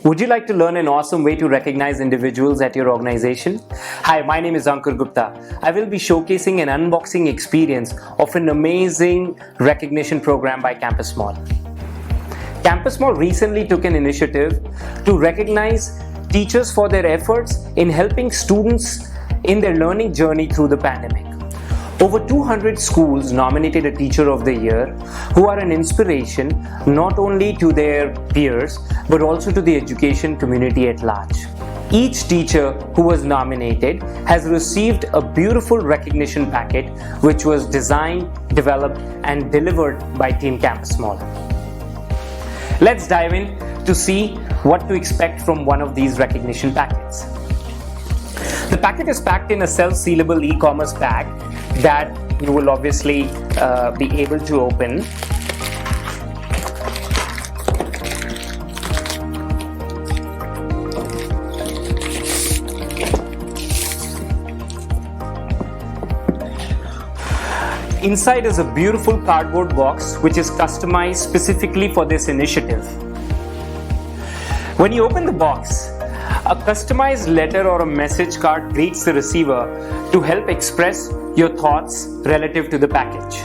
Would you like to learn an awesome way to recognize individuals at your organization? Hi, my name is Ankur Gupta. I will be showcasing an unboxing experience of an amazing recognition program by CampusMall. CampusMall recently took an initiative to recognize teachers for their efforts in helping students in their learning journey through the pandemic. Over 200 schools nominated a Teacher of the Year who are an inspiration not only to their peers but also to the education community at large. Each teacher who was nominated has received a beautiful recognition packet which was designed, developed and delivered by Team CampusMall. Let's dive in to see what to expect from one of these recognition packets. The packet is packed in a self-sealable e-commerce bag that you will obviously be able to open. Inside is a beautiful cardboard box which is customized specifically for this initiative. When you open the box, a customized letter or a message card greets the receiver to help express your thoughts relative to the package.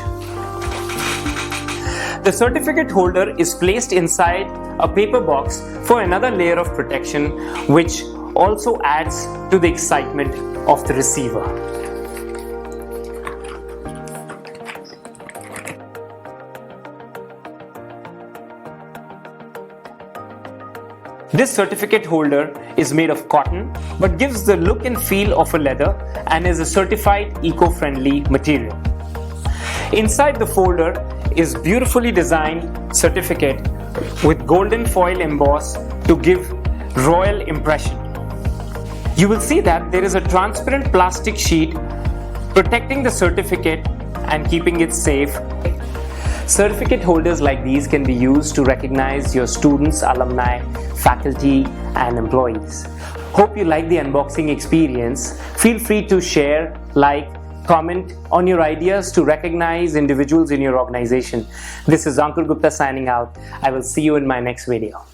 The certificate holder is placed inside a paper box for another layer of protection, which also adds to the excitement of the receiver. This certificate holder is made of cotton but gives the look and feel of a leather and is a certified eco-friendly material. Inside the folder is beautifully designed certificate with golden foil emboss to give royal impression. You will see that there is a transparent plastic sheet protecting the certificate and keeping it safe. Certificate holders like these can be used to recognize your students, alumni, faculty and employees. Hope you like the unboxing experience. Feel free to share, like, comment on your ideas to recognize individuals in your organization. This is Ankur Gupta signing out. I will see you in my next video.